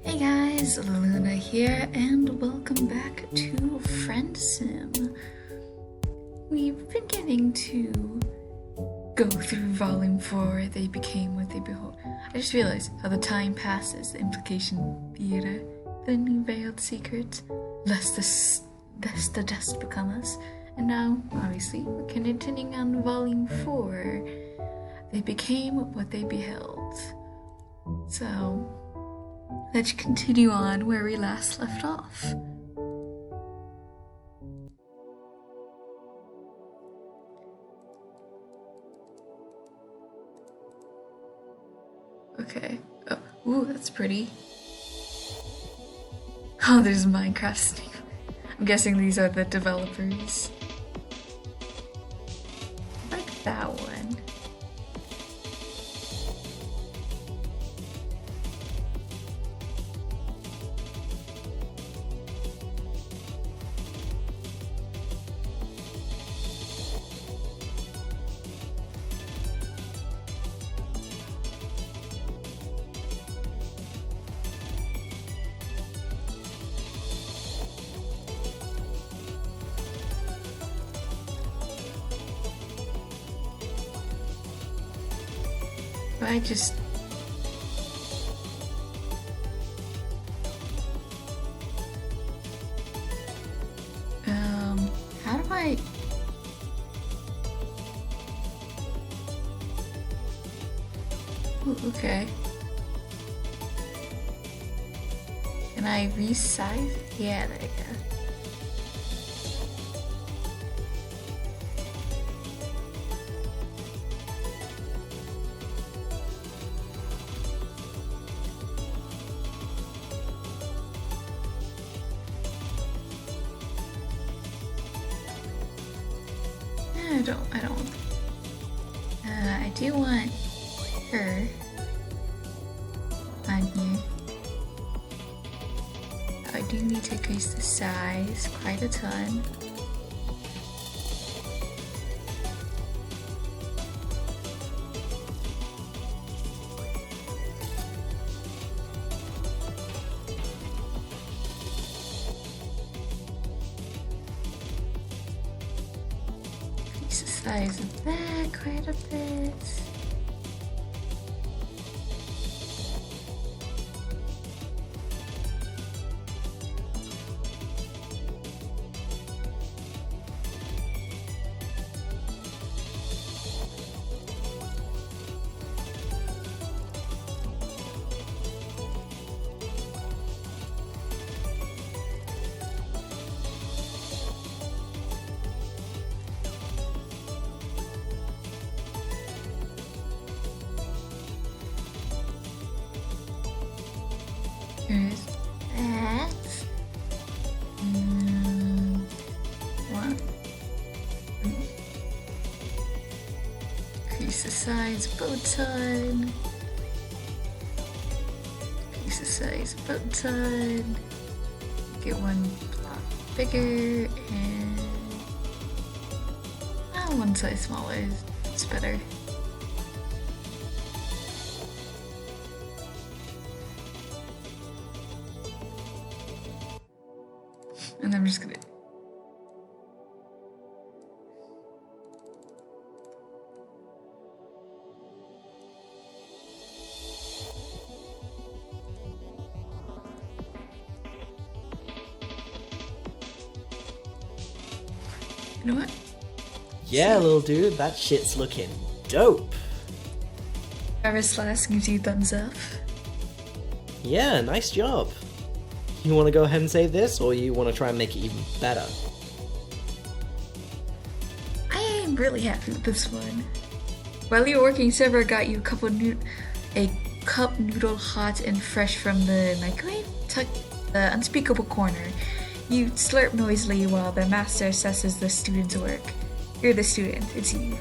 Hey guys, Luna here, and welcome back to Friendsim. We've been getting to go through Volume 4, They Became What They Behold. I just realized how the time passes, the implication theater, the new veiled secret, lest the dust become us. And now, obviously, we're continuing on Volume 4, They Became What They Beheld. So, let's continue on where we last left off. Okay. Oh, ooh, that's pretty. Oh, there's Minecraft Steve. I'm guessing these are the developers. I like that one. I just... how do I... Ooh, okay. Can I resize? Yeah, there you go. I don't. I do want her on here. I do need to increase the size quite a ton. Size of that quite a bit. Here's that. One. Increase the size bow ton. Increase the size bow ton. Get one block bigger and one size smaller. It's better. And I'm just gonna... You know what? Yeah, little dude, that shit's looking dope. Travis Last gives you thumbs up. Yeah, nice job. You want to go ahead and save this, or you want to try and make it even better? I am really happy with this one. While you were working, Sever got you a cup noodle hot and fresh from the microwave, tucked the unspeakable corner. You slurp noisily while the master assesses the student's work. You're the student, it's you.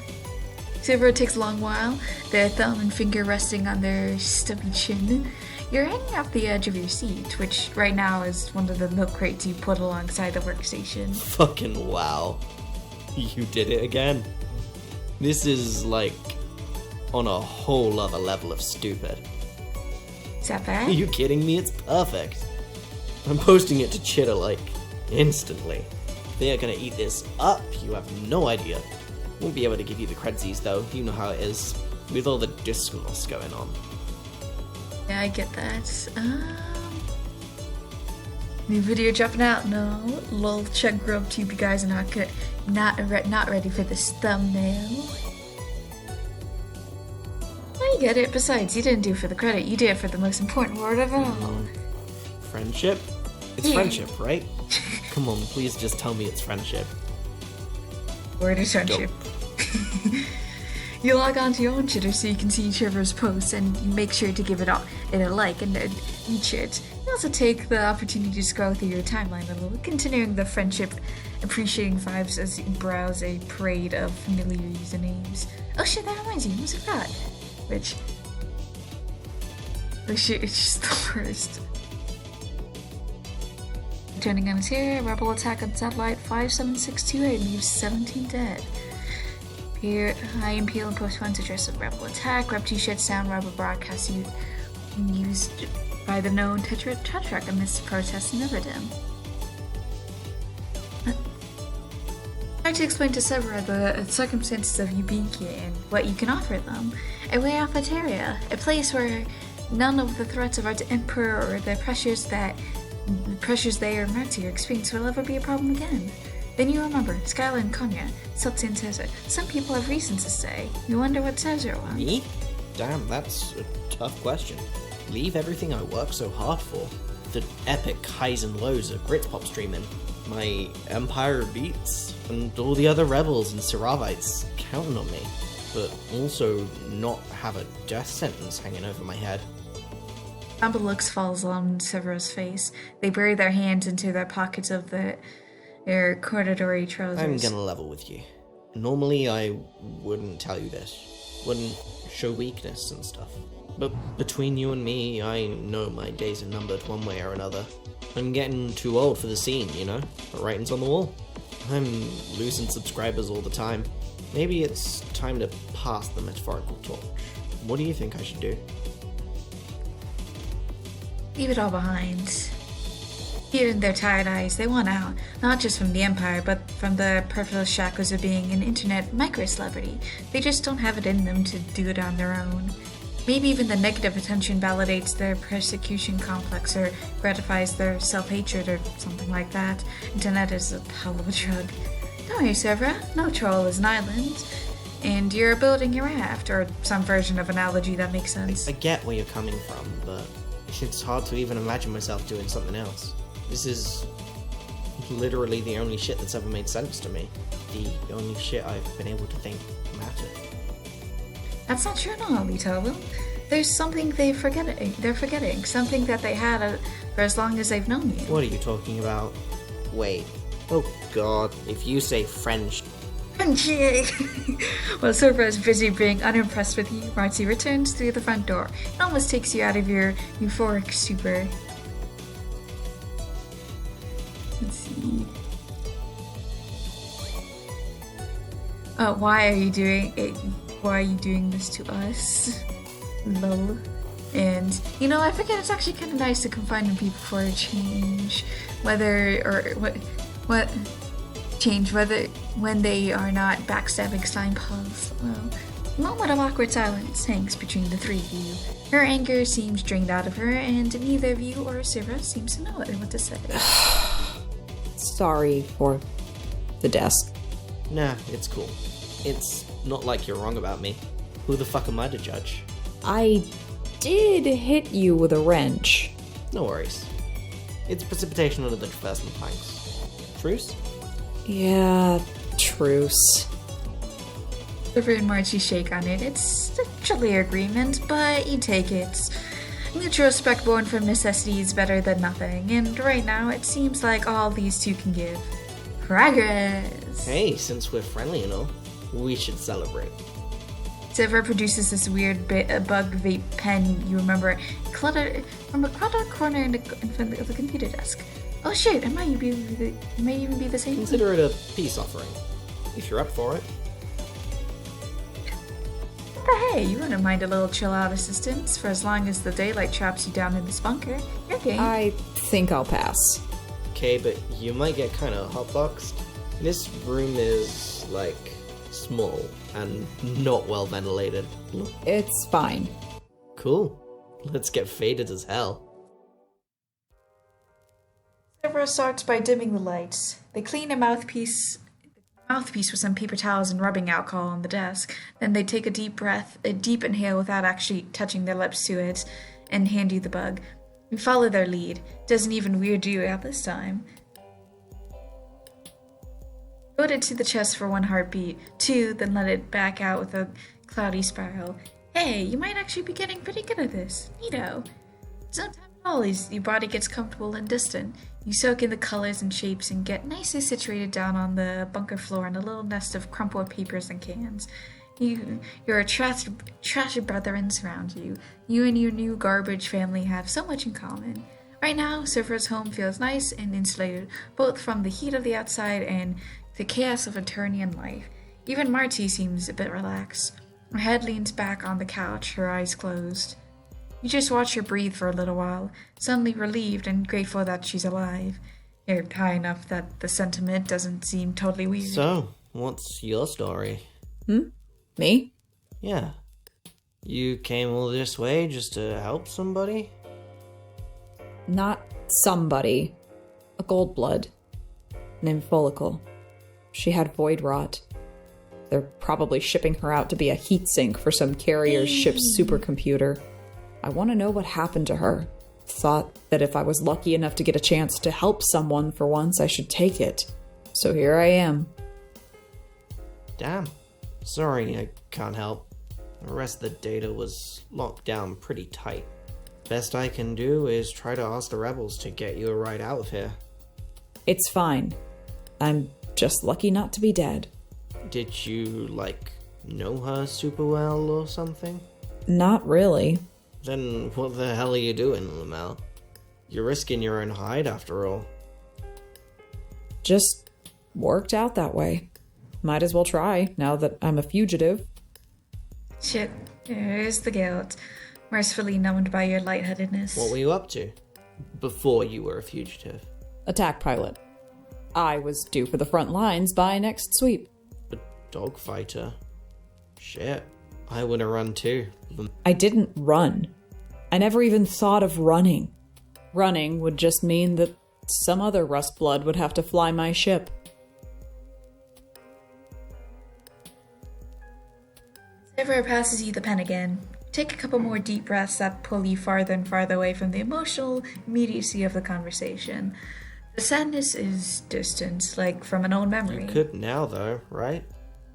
Sever takes a long while, their thumb and finger resting on their stubby chin. You're hanging off the edge of your seat, which right now is one of the milk crates you put alongside the workstation. Fucking wow. You did it again. This is, like, on a whole other level of stupid. Is that Are bad? you kidding me? It's perfect. I'm posting it to Chitter, like, instantly. They are gonna eat this up, you have no idea. Won't be able to give you the credsies, though. You know how it is, with all the discourse going on. Yeah, I get that. New video dropping out? No. Lol, check GrubTube, you guys are not ready for this thumbnail. I get it. Besides, you didn't do it for the credit. You did it for the most important word of all. Friendship? It's friendship, right? Come on, please just tell me it's friendship. Word is friendship. You log on to your own Chitter so you can see each other's posts, and you make sure to give it a like and each it. You also take the opportunity to scroll through your timeline a little, continuing the friendship appreciating vibes as you browse a parade of familiar usernames. Oh shit, that reminds you, who's that? Which... oh shit, it's just the worst. Turning guns here, rebel attack on satellite 57628 leaves 17 dead. Here, high impale and post funds address of rebel attack. Rep t-shirt sound rebel broadcast used by the known Tetra amidst protests in Everdem. Try to explain to Severa the circumstances of you being here and what you can offer them. A way off Eteria, a place where none of the threats of our emperor or the pressures they or Mertier experience will ever be a problem again. Then you remember, Skylar and Konya, Sultan Caesar. Some people have reasons to stay. You wonder what Caesar wants. Me? Damn, that's a tough question. Leave everything I work so hard for. The epic highs and lows of Gritpop streaming. My empire beats, and all the other rebels and Saravites counting on me. But also not have a death sentence hanging over my head. Amber looks falls on Severa's face. They bury their hands into their pockets of their corduroy trousers. I'm gonna level with you. Normally I wouldn't tell you this. Wouldn't show weakness and stuff. But between you and me, I know my days are numbered one way or another. I'm getting too old for the scene, you know? The writing's on the wall. I'm losing subscribers all the time. Maybe it's time to pass the metaphorical torch. What do you think I should do? Leave it all behind. Here in their tired eyes, they want out, not just from the Empire, but from the purposeless shackles of being an internet micro-celebrity. They just don't have it in them to do it on their own. Maybe even the negative attention validates their persecution complex or gratifies their self-hatred or something like that. Internet is a hell of a drug. Don't worry, Severa. No troll is an island. And you're building your raft, or some version of analogy that makes sense. I get where you're coming from, but it's hard to even imagine myself doing something else. This is literally the only shit that's ever made sense to me. The only shit I've been able to think mattered. That's not true at all, Lito. There's something they're forgetting. Something that they had for as long as they've known you. What are you talking about? Wait. Oh god, if you say French. Friendship! While Silver is busy being unimpressed with you, Marty returns through the front door. It almost takes you out of your euphoric stupor. Let's see. Why are you doing it? Why are you doing this to us? Lol. And, you know, I figured it's actually kind of nice to confide in people for a change. When they are not backstabbing signposts. Well, a moment of awkward silence hangs between the three of you. Her anger seems drained out of her, and neither of you or Sarah seems to know what to say. Sorry for the desk. Nah, it's cool. It's not like you're wrong about me. Who the fuck am I to judge? I did hit you with a wrench. No worries. It's precipitation under the traversal planks. Truce? Yeah, truce. Silver and Margie shake on it. It's actually an agreement, but you take it. Mutual respect born from necessity is better than nothing, and right now it seems like all these two can give. Progress! Hey, since we're friendly and all, we should celebrate. Silver produces this weird bug vape pen you remember cluttered from a cluttered corner in front of the computer desk. Oh shit, it might even be the same. Consider it a peace offering, if you're up for it. the hey? You wouldn't mind a little chill-out assistance for as long as the daylight traps you down in this bunker. You're game. I think I'll pass. Okay, but you might get kind of hotboxed. This room is, like, small and not well ventilated. It's fine. Cool. Let's get faded as hell. Severus starts by dimming the lights. They clean a mouthpiece with some paper towels and rubbing alcohol on the desk. Then they take a deep inhale without actually touching their lips to it, and hand you the bug. You follow their lead. Doesn't even weird you out this time. Hold it to the chest for 1 heartbeat, 2, then let it back out with a cloudy spiral. Hey, you might actually be getting pretty good at this. Neato. Sometimes all your body gets comfortable and distant. You soak in the colors and shapes and get nicely situated down on the bunker floor in a little nest of crumpled papers and cans. Your trashy brethren surround you. You and your new garbage family have so much in common. Right now, Surfer's home feels nice and insulated, both from the heat of the outside and the chaos of Eternian life. Even Marty seems a bit relaxed. Her head leans back on the couch, her eyes closed. You just watch her breathe for a little while, suddenly relieved and grateful that she's alive. You're high enough that the sentiment doesn't seem totally weird. So, what's your story? Me? Yeah. You came all this way just to help somebody? Not somebody. A gold blood. Named Follicle. She had void rot. They're probably shipping her out to be a heat sink for some carrier ship's supercomputer. I want to know what happened to her. Thought that if I was lucky enough to get a chance to help someone for once, I should take it. So here I am. Damn. Sorry, I can't help. The rest of the data was locked down pretty tight. Best I can do is try to ask the rebels to get you a ride out of here. It's fine. I'm just lucky not to be dead. Did you, know her super well or something? Not really. Then what the hell are you doing, Lamel? You're risking your own hide after all. Just worked out that way. Might as well try, now that I'm a fugitive. Shit, there's the guilt. Mercifully numbed by your lightheadedness. What were you up to? Before you were a fugitive? Attack pilot. I was due for the front lines by next sweep. A dogfighter? Shit, I would have run too. I didn't run. I never even thought of running. Running would just mean that some other Rustblood would have to fly my ship. Sever passes you the pen again. Take a couple more deep breaths that pull you farther and farther away from the emotional immediacy of the conversation. The sadness is distant, like from an old memory. You could now, though, right?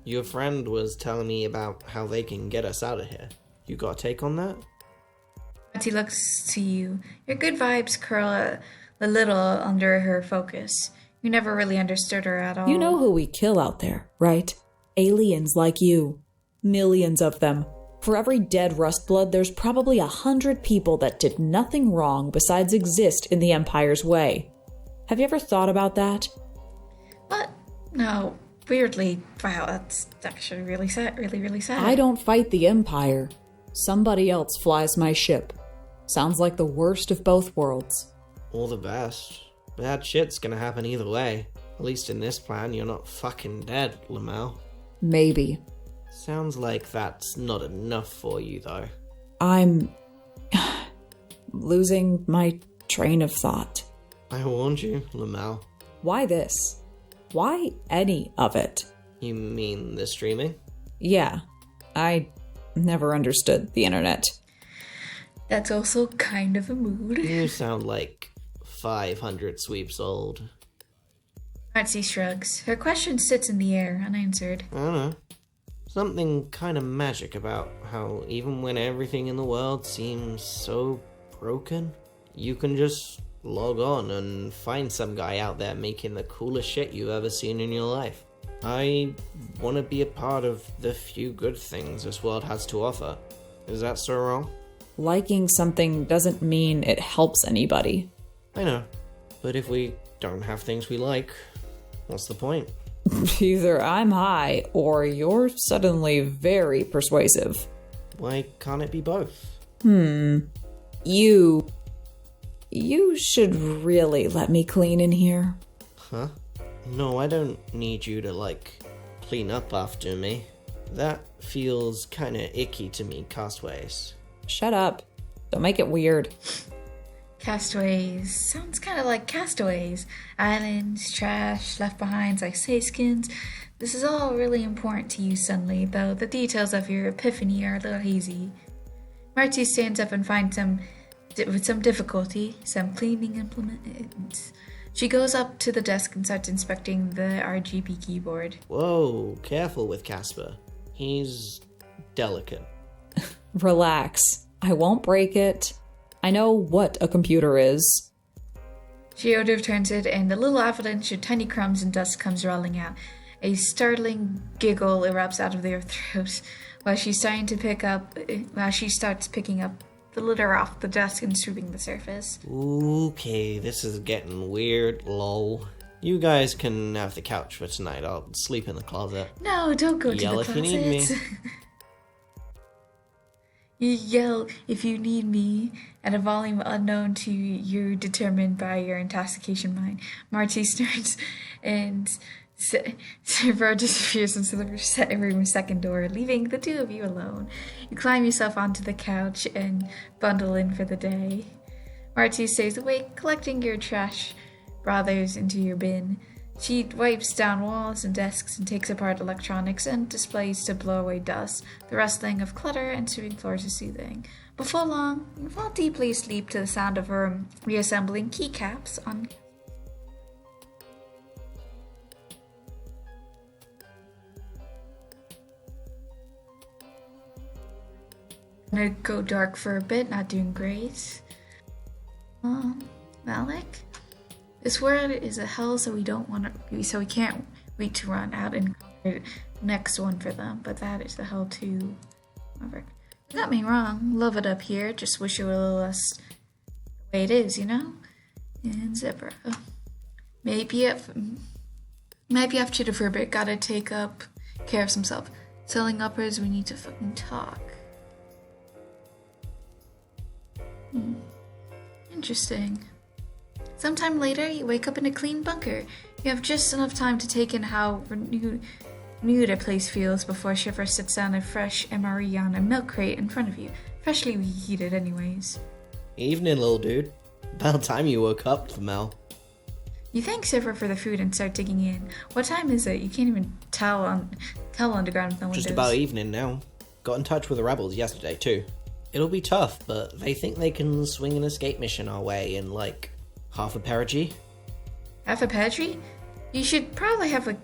Your friend was telling me about how they can get us out of here. You got a take on that? He looks to you. Your good vibes curl a little under her focus. You never really understood her at all. You know who we kill out there, right? Aliens like you. Millions of them. For every dead Rustblood, there's probably 100 people that did nothing wrong besides exist in the Empire's way. Have you ever thought about that? What? No. Weirdly. Wow, that's actually really sad. Really sad. I don't fight the Empire. Somebody else flies my ship. Sounds like the worst of both worlds. All the best. Bad shit's gonna happen either way. At least in this plan, you're not fucking dead, Lamel. Maybe. Sounds like that's not enough for you, though. I'm losing my train of thought. I warned you, Lamel. Why this? Why any of it? You mean the streaming? Yeah. I never understood the internet. That's also kind of a mood. You sound like 500 sweeps old. Artsy shrugs. Her question sits in the air, unanswered. I don't know. Something kind of magic about how even when everything in the world seems so broken, you can just log on and find some guy out there making the coolest shit you've ever seen in your life. I want to be a part of the few good things this world has to offer. Is that so wrong? Liking something doesn't mean it helps anybody. I know, but if we don't have things we like, what's the point? Either I'm high, or you're suddenly very persuasive. Why can't it be both? You should really let me clean in here. Huh? No, I don't need you to, clean up after me. That feels kinda icky to me, Castaways. Shut up. Don't make it weird. Castaways. Sounds kind of like castaways. Islands, trash, left behinds like skins. This is all really important to you suddenly, though the details of your epiphany are a little hazy. Marty stands up and finds with some difficulty, some cleaning implements. She goes up to the desk and starts inspecting the RGB keyboard. Whoa, careful with Casper. He's delicate. Relax. I won't break it. I know what a computer is. She overturns it, and a little avalanche of tiny crumbs and dust comes rolling out. A startling giggle erupts out of their throats while she starts picking up the litter off the desk and sweeping the surface. Okay, this is getting weird, lol. You guys can have the couch for tonight. I'll sleep in the closet. No, don't go to the closet. Yell if you need me. You yell if you need me at a volume unknown to you, determined by your intoxication mind. Marty snorts and Severo disappears into the room's second door, leaving the two of you alone. You climb yourself onto the couch and bundle in for the day. Marty stays awake, collecting your trash brothers into your bin. She wipes down walls and desks and takes apart electronics and displays to blow away dust. The rustling of clutter and sweeping floors is soothing. Before long, you fall deeply asleep to the sound of her reassembling keycaps on. Gonna go dark for a bit, not doing great. Malik? This world is a hell, so we can't wait to run out and the next one for them. But that is the hell too. Maverick. You got me wrong. Love it up here. Just wish it were a little less the way it is, you know? And Zebra. Maybe after the for a bit, gotta take up care of himself. Selling uppers, we need to fucking talk. Interesting. Sometime later, you wake up in a clean bunker. You have just enough time to take in how renewed a place feels before Shiver sits down a fresh MRE on a milk crate in front of you. Freshly reheated anyways. Evening, little dude. About time you woke up, Mel. You thank Shiver for the food and start digging in. What time is it? You can't even tell underground with no windows. Just about evening now. Got in touch with the rebels yesterday, too. It'll be tough, but they think they can swing an escape mission our way in, half a perigee. Half a perigee? You should probably have a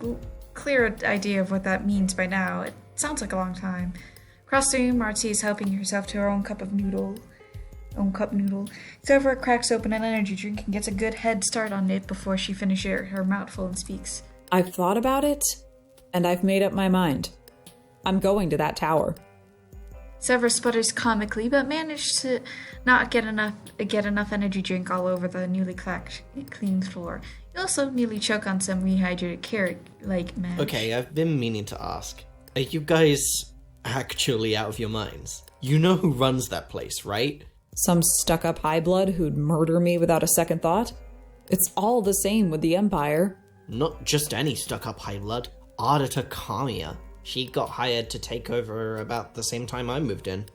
clear idea of what that means by now. It sounds like a long time. Across the room, Marcy is helping herself to her own cup noodle. Silver cracks open an energy drink and gets a good head start on it before she finishes her mouthful and speaks. I've thought about it, and I've made up my mind. I'm going to that tower. Sever sputters comically, but managed to not get enough energy drink all over the newly cleaned floor. You also nearly choke on some rehydrated carrot mash. Okay, I've been meaning to ask. Are you guys actually out of your minds? You know who runs that place, right? Some stuck-up high-blood who'd murder me without a second thought? It's all the same with the Empire. Not just any stuck-up high-blood. Ardita Kamiya. She got hired to take over about the same time I moved in.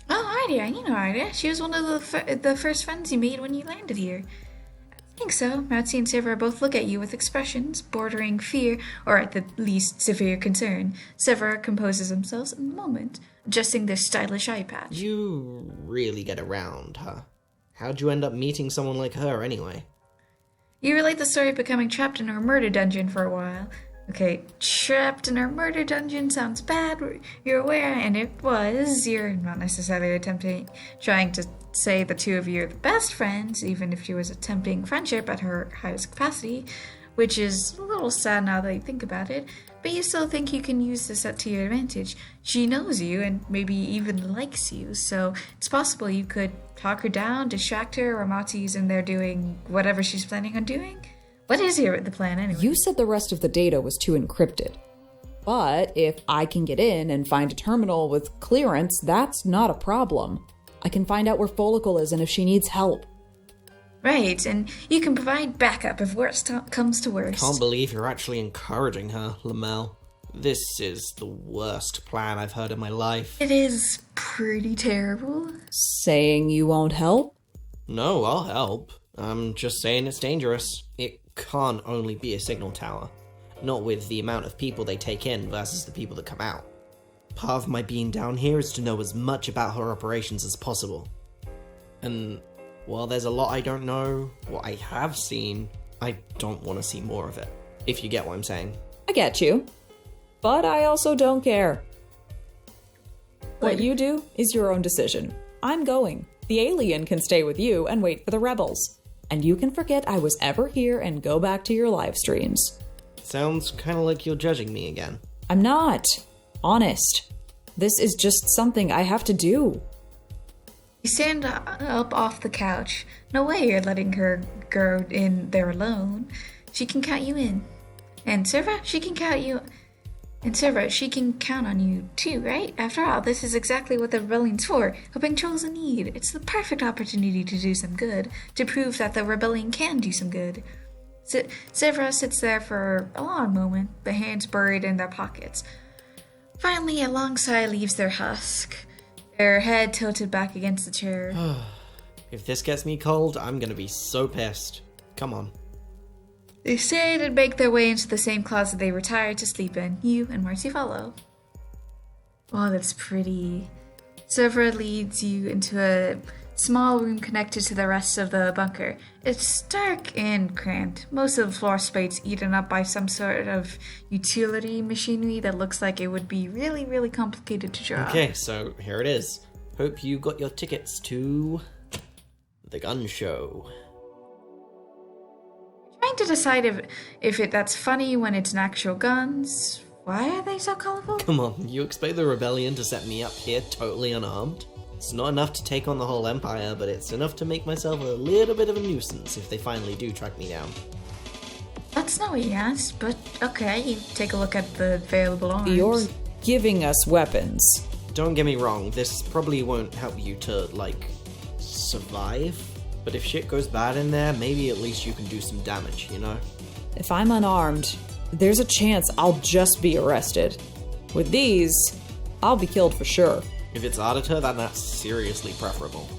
Oh, Ardita, you know Ardita. She was one of the first friends you made when you landed here. I think so. Matsi and Severa both look at you with expressions bordering fear, or at the least severe concern. Severa composes themselves in the moment, adjusting their stylish eye patch. You really get around, huh? How'd you end up meeting someone like her, anyway? You relate the story of becoming trapped in her murder dungeon for a while. Okay, trapped in her murder dungeon sounds bad, you're aware, and it was. You're not necessarily trying to say the two of you are the best friends, even if she was attempting friendship at her highest capacity, which is a little sad now that I think about it, but you still think you can use this to your advantage. She knows you and maybe even likes you, so it's possible you could talk her down, distract her, while Matsu's in there doing whatever she's planning on doing. What is the plan anyway? You said the rest of the data was too encrypted. But if I can get in and find a terminal with clearance, that's not a problem. I can find out where Follicle is and if she needs help. Right, and you can provide backup if worst comes to worst. Can't believe you're actually encouraging her, Lamel. This is the worst plan I've heard in my life. It is pretty terrible. Saying you won't help? No, I'll help. I'm just saying it's dangerous. It can't only be a signal tower. Not with the amount of people they take in versus the people that come out. Part of my being down here is to know as much about her operations as possible. And while there's a lot I don't know, what I have seen, I don't want to see more of it. If you get what I'm saying. I get you. But I also don't care. What you do is your own decision. I'm going. The alien can stay with you and wait for the rebels. And you can forget I was ever here and go back to your live streams. Sounds kind of like you're judging me again. I'm not. Honest. This is just something I have to do. You stand up off the couch. No way you're letting her go in there alone. She can count you in. And Serva, she can count you... And Serva, she can count on you too, right? After all, this is exactly what the rebellion's for. Helping trolls in need. It's the perfect opportunity to do some good. To prove that the rebellion can do some good. Serva sits there for a long moment, the hands buried in their pockets. Finally, a long sigh leaves their husk. Their head tilted back against the chair. If this gets me cold, I'm gonna be so pissed. Come on. They sit and make their way into the same closet they retired to sleep in. You and Marcy follow. Oh, that's pretty. Serva leads you into a small room connected to the rest of the bunker. It's dark and cramped. Most of the floor space eaten up by some sort of utility machinery that looks like it would be really, really complicated to draw. Okay, so here it is. Hope you got your tickets to the gun show. Trying to decide if that's funny when it's an actual guns. Why are they so colorful? Come on, you expect the rebellion to set me up here totally unarmed? It's not enough to take on the whole empire, but it's enough to make myself a little bit of a nuisance if they finally do track me down. That's not what you asked, but okay, you take a look at the available arms. You're giving us weapons. Don't get me wrong, this probably won't help you to, survive. But if shit goes bad in there, maybe at least you can do some damage, you know? If I'm unarmed, there's a chance I'll just be arrested. With these, I'll be killed for sure. If it's auditor, then that's seriously preferable.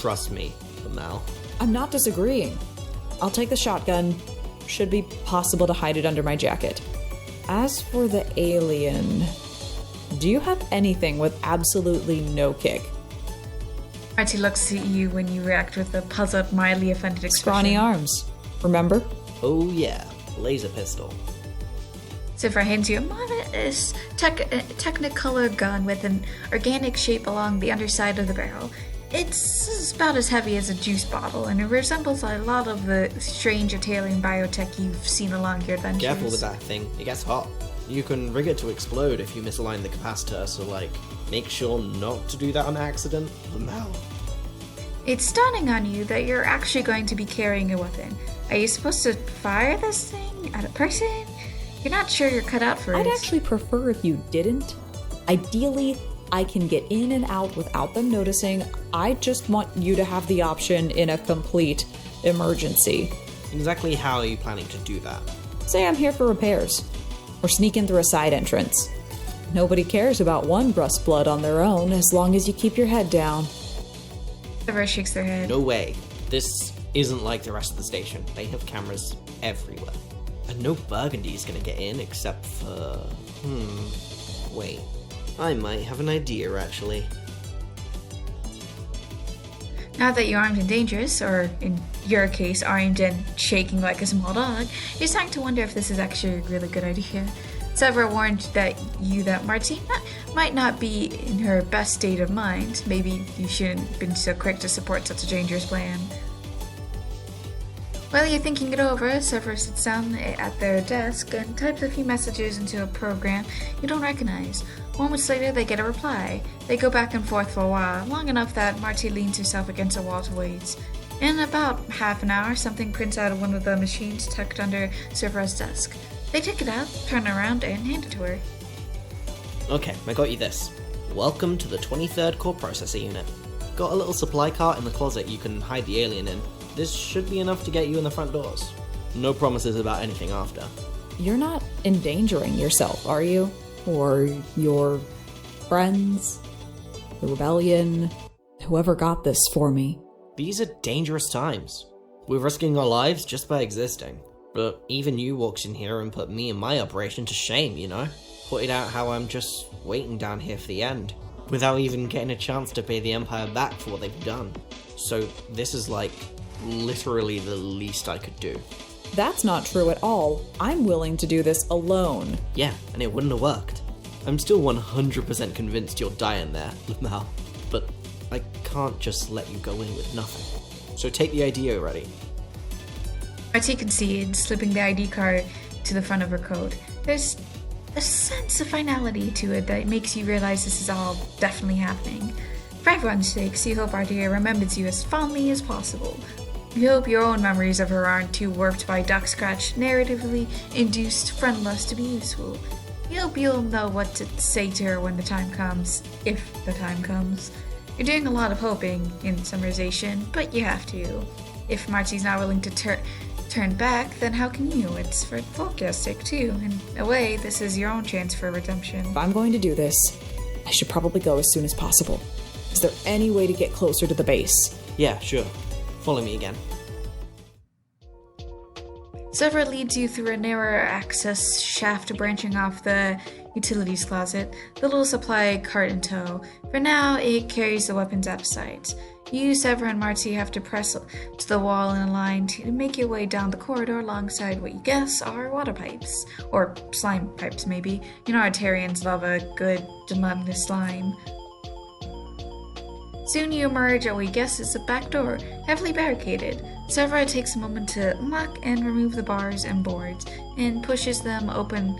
Trust me, Lamel. I'm not disagreeing. I'll take the shotgun. Should be possible to hide it under my jacket. As for the alien, do you have anything with absolutely no kick? Marty looks at you when you react with a puzzled, mildly offended expression. Scrawny arms, remember? Oh yeah, laser pistol. Zifra hands you a modest Technicolor gun with an organic shape along the underside of the barrel. It's about as heavy as a juice bottle, and it resembles a lot of the strange Italian biotech you've seen along your adventures. Careful with that thing, it gets hot. You can rig it to explode if you misalign the capacitor, so make sure not to do that on accident. Lamel. It's dawning on you that you're actually going to be carrying a weapon. Are you supposed to fire this thing at a person? You're not sure you're cut out for it. I'd actually prefer if you didn't. Ideally, I can get in and out without them noticing. I just want you to have the option in a complete emergency. Exactly how are you planning to do that? Say I'm here for repairs, or sneak in through a side entrance. Nobody cares about one rust blood on their own as long as you keep your head down. Zifra shakes their head. No way. This isn't like the rest of the station. They have cameras everywhere. And no Burgundy's gonna get in except for... Wait. I might have an idea, actually. Now that you're armed and dangerous, or in your case, armed and shaking like a small dog, you're starting to wonder if this is actually a really good idea. Severa warned that Marcy might not be in her best state of mind. Maybe you shouldn't have been so quick to support such a dangerous plan. While you're thinking it over, Severa sits down at their desk and types a few messages into a program you don't recognize. Moments later, they get a reply. They go back and forth for a while, long enough that Marty leans herself against a wall to wait. In about half an hour, something prints out of one of the machines tucked under Severa's desk. They take it out, turn around, and hand it to her. Okay, I got you this. Welcome to the 23rd Core Processor Unit. Got a little supply cart in the closet you can hide the alien in. This should be enough to get you in the front doors. No promises about anything after. You're not endangering yourself, are you? Or your friends? The rebellion? Whoever got this for me? These are dangerous times. We're risking our lives just by existing. But even you walked in here and put me and my operation to shame, you know? Pointed out how I'm just waiting down here for the end, without even getting a chance to pay the Empire back for what they've done. So this is like, literally the least I could do. That's not true at all. I'm willing to do this alone. Yeah, and it wouldn't have worked. I'm still 100% convinced you're dying there, Lamau. But I can't just let you go in with nothing. So take the ID already. Marty concedes, slipping the ID card to the front of her coat. There's a sense of finality to it that makes you realize this is all definitely happening. For everyone's sakes, you hope Ardea remembers you as fondly as possible. You hope your own memories of her aren't too warped by duck scratch, narratively induced friend lust to be useful. You hope you'll know what to say to her when the time comes, if the time comes. You're doing a lot of hoping in summarization, but you have to. If Marty's not willing to turn back, then how can you? It's for Volkia's sake too. In a way, this is your own chance for redemption. If I'm going to do this, I should probably go as soon as possible. Is there any way to get closer to the base? Yeah, sure. Follow me again. Severa leads you through a narrower access shaft branching off the utilities closet, the little supply cart in tow. For now, it carries the weapons out of sight. You, Severa, and Marty have to press to the wall in a line to make your way down the corridor alongside what you guess are water pipes. Or slime pipes, maybe. You know Artarians love a good, gelatinous slime. Soon you emerge at what you guess is a back door, heavily barricaded. Severa takes a moment to unlock and remove the bars and boards, and pushes them open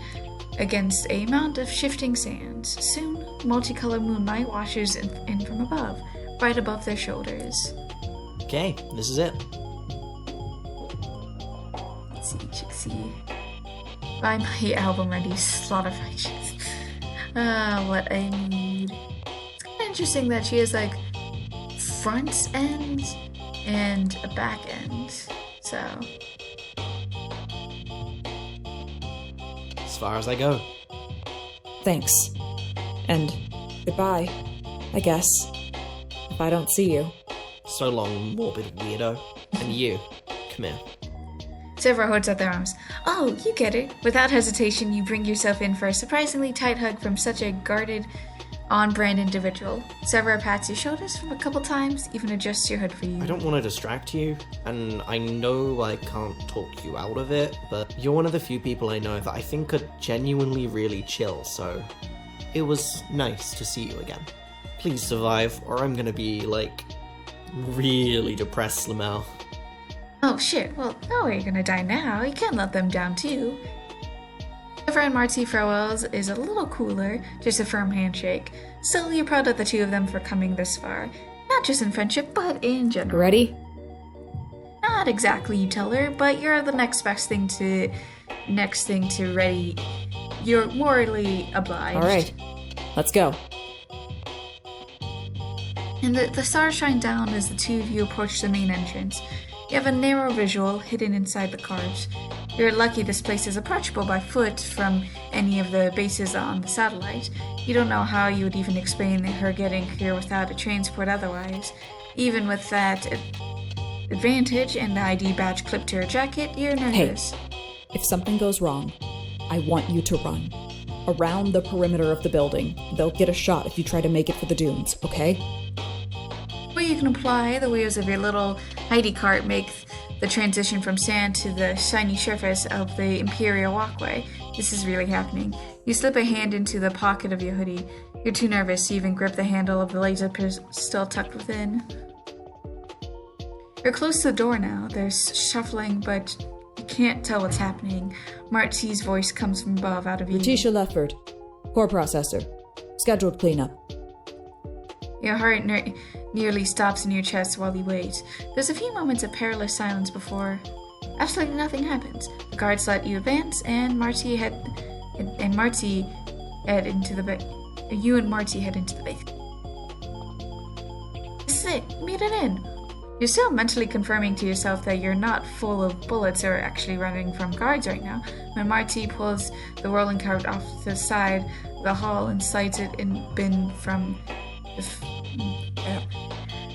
against a mound of shifting sands. Soon, multicolored moonlight washes in from above, right above their shoulders. Okay, this is it. Let's see. Buy my album ready, Slaughter Righteous. What I need. It's kind of interesting that she has like front end and a back end. So As far as I go. Thanks. And goodbye, I guess. If I don't see you. So long, morbid weirdo. And you, come here. Severa holds out their arms. Oh, you get it. Without hesitation, you bring yourself in for a surprisingly tight hug from such a guarded, on-brand individual. Severa pats your shoulders from a couple times, even adjusts your hood for you. I don't want to distract you, and I know I can't talk you out of it, but you're one of the few people I know that I think are genuinely really chill, so it was nice to see you again. Please survive, or I'm gonna be, like, really depressed, Lamau. Oh, shit. Well, no way you're gonna die now. You can't let them down, too. Severa and Marty farewells is a little cooler, just a firm handshake. Still, you're proud of the two of them for coming this far. Not just in friendship, but in general. Ready? Not exactly, you tell her, but you're the next thing to ready. You're morally obliged. Alright, let's go. And the stars shine down as the two of you approach the main entrance. You have a narrow visual hidden inside the cars. You're lucky this place is approachable by foot from any of the bases on the satellite. You don't know how you would even explain her getting here without a transport otherwise. Even with that advantage and the ID badge clipped to her jacket, you're nervous. Hey, if something goes wrong, I want you to run. Around the perimeter of the building. They'll get a shot if you try to make it for the dunes, okay? Or you can apply the wheels of your little ID cart make the transition from sand to the shiny surface of the Imperial walkway. This is really happening. You slip a hand into the pocket of your hoodie. You're too nervous to even grip the handle of the laser pistol tucked within. You're close to the door now. There's shuffling, but you can't tell what's happening. Marty's voice comes from above out of view. Letitia Lefford, core processor. Scheduled cleanup. Your heart nearly stops in your chest while you wait. There's a few moments of perilous silence before absolutely nothing happens. The guards let you advance, and Marty You and Marty head into the basement. This is it. You made it in. You're still mentally confirming to yourself that you're not full of bullets or actually running from guards right now. When Marty pulls the rolling cart off the side of the hall and slides it in bin from the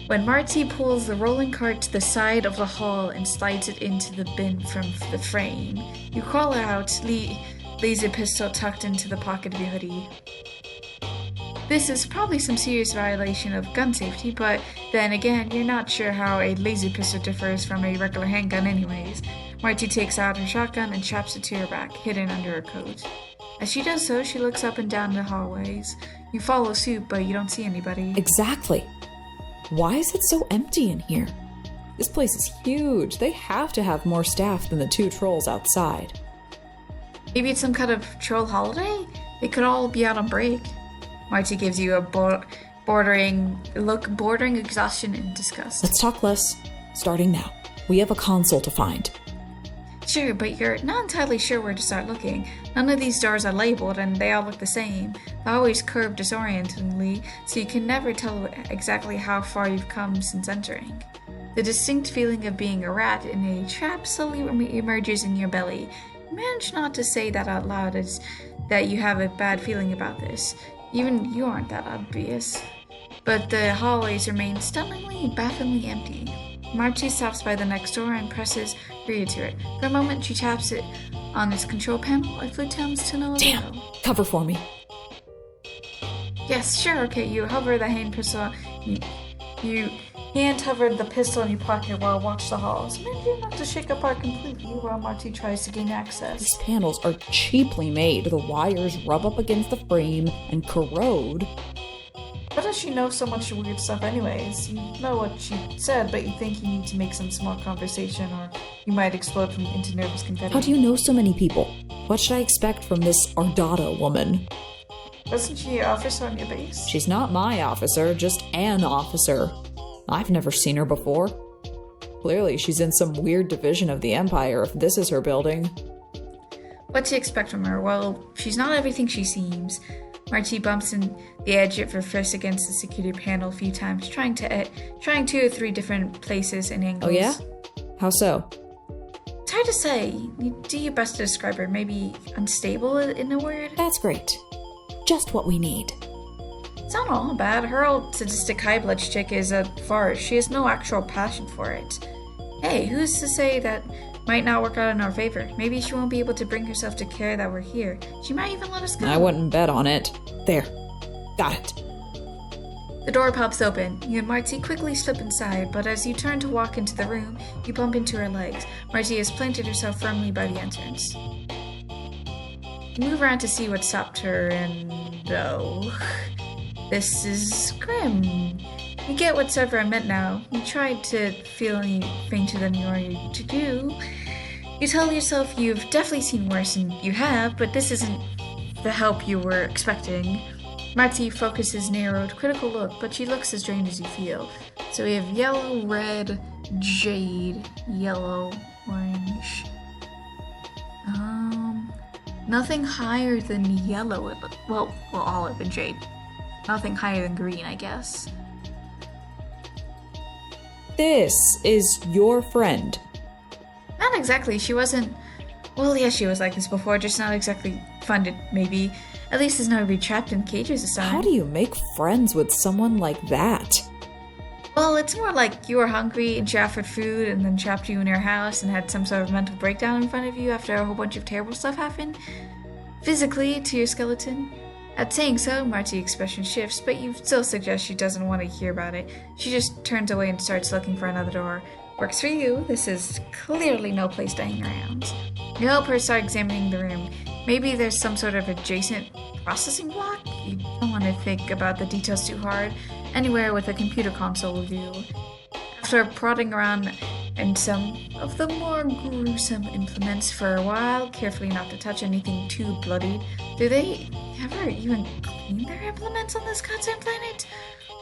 When Marty pulls the rolling cart to the side of the hall and slides it into the bin from the frame, you call out, laser pistol tucked into the pocket of your hoodie. This is probably some serious violation of gun safety, but then again, you're not sure how a laser pistol differs from a regular handgun anyways. Marty takes out her shotgun and straps it to her back, hidden under her coat. As she does so, she looks up and down the hallways. You follow suit, but you don't see anybody. Exactly. Why is it so empty in here? This place is huge. They have to have more staff than the 2 trolls outside. Maybe it's some kind of troll holiday? They could all be out on break. Marty gives you a bordering exhaustion and disgust. Let's talk less. Starting now. We have a console to find. Sure, but you're not entirely sure where to start looking. None of these doors are labeled, and they all look the same. They always curve disorientingly, so you can never tell exactly how far you've come since entering. The distinct feeling of being a rat in a trap slowly emerges in your belly. You manage not to say that out loud as that you have a bad feeling about this. Even you aren't that obvious. But the hallways remain stunningly, bafflingly empty. Marty stops by the next door and presses Rhea to it. For a moment, she taps it on its control panel. If it attempts to know. Damn! Cover for me. Yes, sure, okay. You hover the hand pistol. You hand hover the pistol in your pocket while watch the halls. Maybe not to shake apart completely while Marty tries to gain access. These panels are cheaply made. The wires rub up against the frame and corrode. How does she know so much weird stuff anyways? You know what she said, but you think you need to make some small conversation or you might explode into nervous confetti. How do you know so many people? What should I expect from this Ardata woman? Wasn't she an officer on your base? She's not my officer, just an officer. I've never seen her before. Clearly, she's in some weird division of the Empire if this is her building. What to expect from her? Well, she's not everything she seems. Marty bumps in the edge of her fist against the security panel a few times, trying 2 or 3 different places and angles. Oh yeah? How so? It's hard to say. You do your best to describe her. Maybe unstable in a word? That's great. Just what we need. It's not all bad. Her old sadistic high blood chick is a farce. She has no actual passion for it. Hey, who's to say that might not work out in our favor? Maybe she won't be able to bring herself to care that we're here. She might even let us go. I wouldn't bet on it. There. Got it. The door pops open. You and Marty quickly slip inside, but as you turn to walk into the room, you bump into her legs. Marty has planted herself firmly by the entrance. You move around to see what stopped her, and oh, this is grim. You get whatever I meant now. You tried to feel any fainter than you are to do. You tell yourself you've definitely seen worse, and you have, but this isn't the help you were expecting. Marty focuses narrowed, critical look, but she looks as drained as you feel. So we have yellow, red, jade, yellow, orange. Nothing higher than yellow. Well, olive and jade. Nothing higher than green, I guess. This is your friend. Not exactly. She wasn't... Well, yeah, she was like this before, just not exactly funded, maybe. At least there's nobody trapped in cages this time. How do you make friends with someone like that? Well, it's more like you were hungry and she offered food and then trapped you in her house and had some sort of mental breakdown in front of you after a whole bunch of terrible stuff happened. Physically, to your skeleton. At saying so, Marty's expression shifts, but you still suggest she doesn't want to hear about it. She just turns away and starts looking for another door. Works for you. This is clearly no place to hang around. You help her start examining the room. Maybe there's some sort of adjacent processing block? You don't want to think about the details too hard. Anywhere with a computer console will do. After prodding around in some of the more gruesome implements for a while, carefully not to touch anything too bloody, do they ever even clean their implements on this goddamn planet?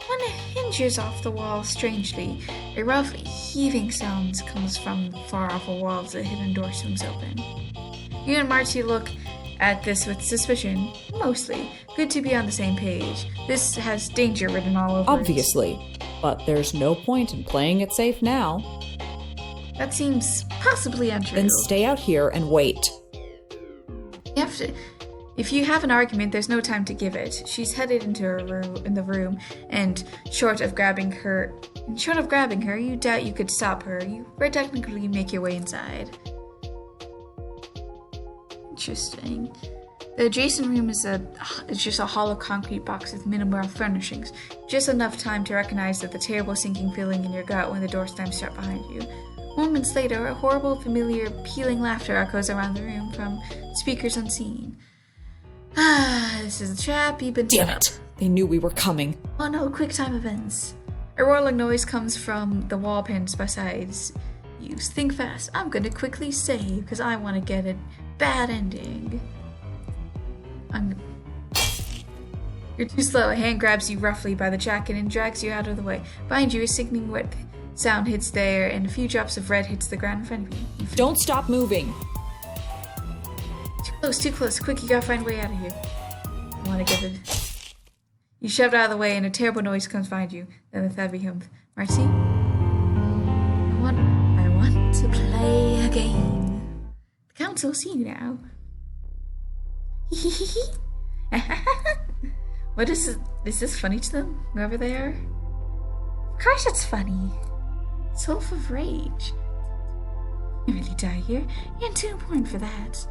One hinges off the wall strangely. A rough heaving sound comes from far off a wall as the hidden door swings open. You and Marty look at this with suspicion. Mostly. Good to be on the same page. This has danger written all over Obviously. But there's no point in playing it safe now. That seems possibly untrue. Then stay out here and wait. You have to... If you have an argument, there's no time to give it. She's headed into her room, and short of grabbing her, you doubt you could stop her. You very technically make your way inside. Interesting. The adjacent room is just a hollow concrete box with minimal furnishings. Just enough time to recognize that the terrible sinking feeling in your gut when the door slams shut behind you. Moments later, a horrible, familiar, pealing laughter echoes around the room from speakers unseen. This is a trap. You've been Damn it! They knew we were coming. Oh no, quick time events. A rolling noise comes from the wall pans beside you. Think fast. I'm gonna quickly save, because I want to get a bad ending. You're too slow. A hand grabs you roughly by the jacket and drags you out of the way. Behind you, a sickening wet sound hits the air, and a few drops of red hits the ground in front of you. Don't stop moving! Too close. Quick, you gotta find a way out of here. I wanna get it. You shoved out of the way and a terrible noise comes behind you. Then the heavy hum. Marcy? I want to play a game. The council see you now. What is this funny to them? Whoever they are? Of course it's funny. It's full of rage. You really die here. You're too important for that.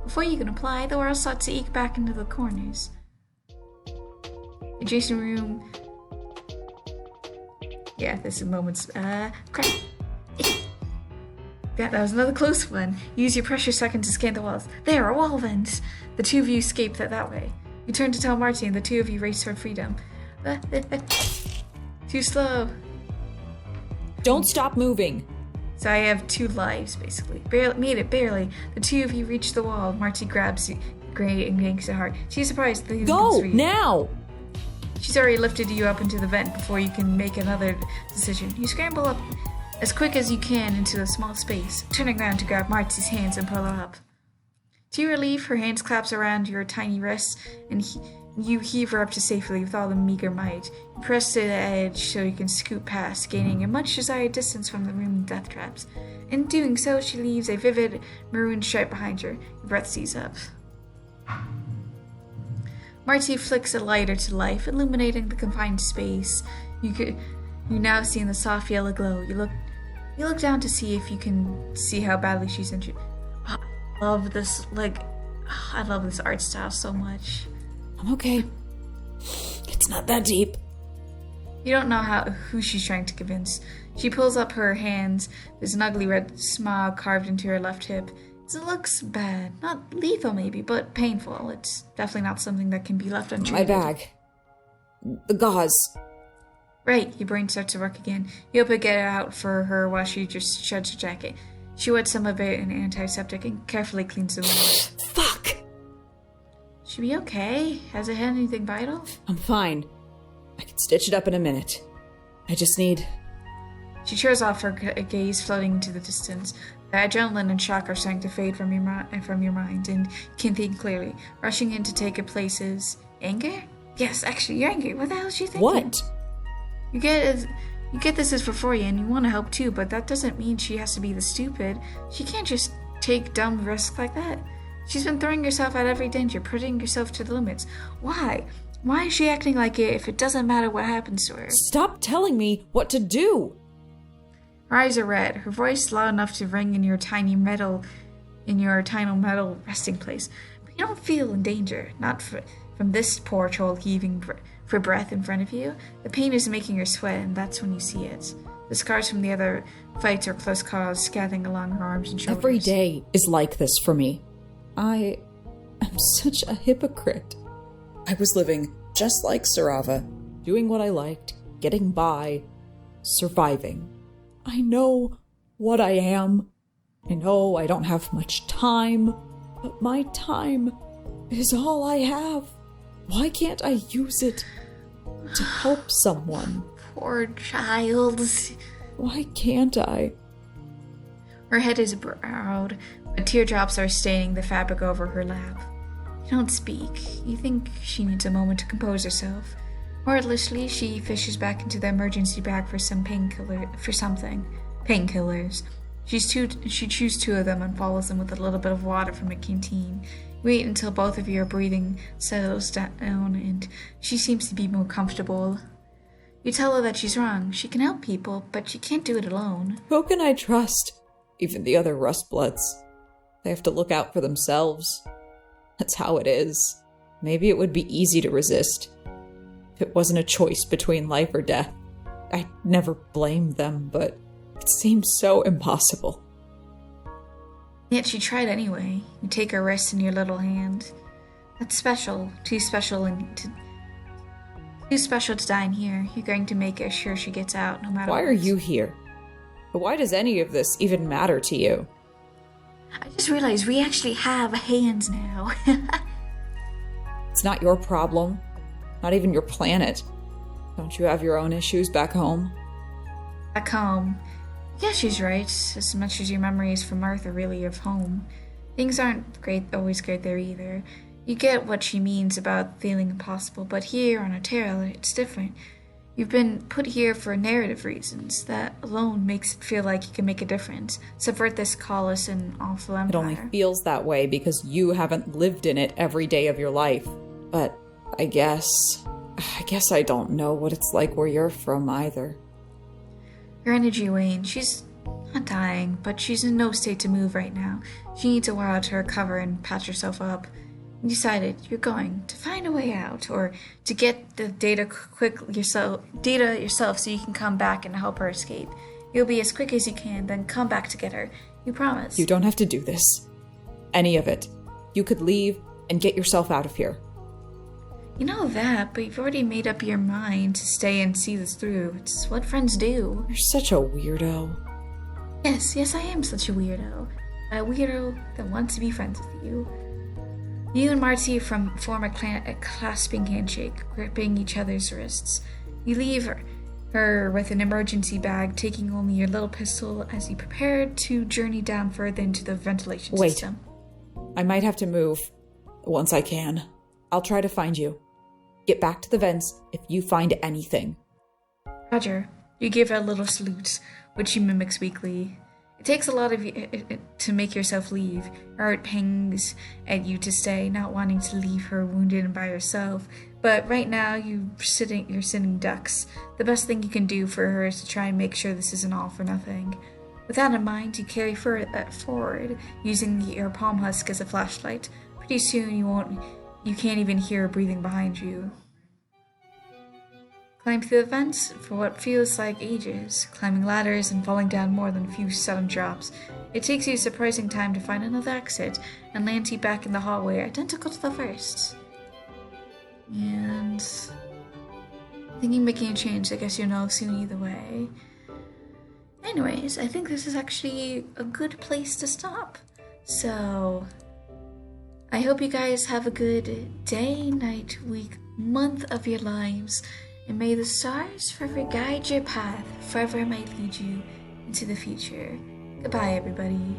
Before you can apply, the world starts to eke back into the corners. Adjacent room. Yeah, this is moments. Crap. Yeah, that was another close one. Use your pressure second to scan the walls. There are wall vents. The two of you escape that way. You turn to tell Marty, and the two of you race toward freedom. Too slow. Don't stop moving. So I have 2 lives, basically. Made it, barely. The two of you reach the wall. Marty grabs Gray and yanks it hard. She's surprised that he's Go, now! She's already lifted you up into the vent before you can make another decision. You scramble up as quick as you can into a small space, turning around to grab Marty's hands and pull her up. To your relief, her hands clasp around your tiny wrists, and you heave her up to safely with all the meager might. You press to the edge so you can scoot past, gaining a much-desired distance from the room of death traps. In doing so, she leaves a vivid maroon stripe behind her. Your breath seizes up. Marty flicks a lighter to life, illuminating the confined space. You now see in the soft yellow glow. You look down to see if you can see how badly she's injured. I love this art style so much. I'm okay. It's not that deep. You don't know who she's trying to convince. She pulls up her hands. There's an ugly red smile carved into her left hip. It looks bad. Not lethal maybe, but painful. It's definitely not something that can be left untreated. My bag. The gauze. Right, your brain starts to work again. You help her get it out for her while she just sheds her jacket. She wets some of it in antiseptic and carefully cleans the wound. Fuck! Should be okay. Has it had anything vital? I'm fine. I can stitch it up in a minute. I just need... She tears off her gaze, floating into the distance. The adrenaline and shock are starting to fade from your mind, and you can think clearly. Rushing in to take her places. Anger? Yes, actually, you're angry. What the hell is she thinking? What? You get this is for you, and you want to help too, but that doesn't mean she has to be the stupid. She can't just take dumb risks like that. She's been throwing herself at every danger, putting herself to the limits. Why? Why is she acting like it if it doesn't matter what happens to her? Stop telling me what to do! Her eyes are red, her voice loud enough to ring in your tiny metal resting place. But you don't feel in danger, not from this poor troll heaving for breath in front of you. The pain is making her sweat, and that's when you see it. The scars from the other fights or close calls scattering along her arms and shoulders. Every day is like this for me. I am such a hypocrite. I was living just like Sarava, doing what I liked, getting by, surviving. I know what I am. I know I don't have much time, but my time is all I have. Why can't I use it to help someone? Poor child. Why can't I? Her head is bowed, but teardrops are staining the fabric over her lap. You don't speak. You think she needs a moment to compose herself. Wordlessly, she fishes back into the emergency bag for some painkillers. She chews 2 of them and follows them with a little bit of water from a canteen. You wait until both of your breathing settles down and she seems to be more comfortable. You tell her that she's wrong. She can help people, but she can't do it alone. Who can I trust? Even the other Rustbloods. They have to look out for themselves. That's how it is. Maybe it would be easy to resist. If it wasn't a choice between life or death. I never blamed them, but it seems so impossible. Yet she tried anyway. You take her wrist in your little hand. That's special. Too special to die in here. You're going to make sure she gets out, no matter what. Why are you here? Why does any of this even matter to you? I just realized we actually have hands now. It's not your problem. Not even your planet. Don't you have your own issues back home? Back home. Yeah, she's right. As much as your memories from Earth are really of home. Things aren't always great there either. You get what she means about feeling impossible, but here on Terra, it's different. You've been put here for narrative reasons. That alone makes it feel like you can make a difference. Subvert this callous and awful empire. It only feels that way because you haven't lived in it every day of your life. But I guess I don't know what it's like where you're from either. Her energy wanes. She's not dying, but she's in no state to move right now. She needs a while to recover and patch herself up. You decided you're going to find a way out, or to get the data yourself so you can come back and help her escape. You'll be as quick as you can, then come back to get her. You promise. You don't have to do this. Any of it. You could leave and get yourself out of here. You know that, but you've already made up your mind to stay and see this through. It's what friends do. You're such a weirdo. Yes, I am such a weirdo. A weirdo that wants to be friends with you. You and Marty form a clasping handshake, gripping each other's wrists. You leave her with an emergency bag, taking only your little pistol as you prepare to journey down further into the ventilation system. I might have to move once I can. I'll try to find you. Get back to the vents if you find anything. Roger. You give her a little salute, which she mimics weakly. It takes a lot of you to make yourself leave. Her heart pangs at you to stay, not wanting to leave her wounded and by herself. But right now, you're sitting ducks. The best thing you can do for her is to try and make sure this isn't all for nothing. With that in mind, you carry forward, using your palm husk as a flashlight. Pretty soon, you can't even hear her breathing behind you. Climb through the vents for what feels like ages, climbing ladders and falling down more than a few sudden drops. It takes you a surprising time to find another exit and lands you back in the hallway identical to the first. And thinking making a change, I guess you'll know soon either way. Anyways, I think this is actually a good place to stop. So I hope you guys have a good day, night, week, month of your lives. And may the stars forever guide your path, forever might lead you into the future. Goodbye, everybody.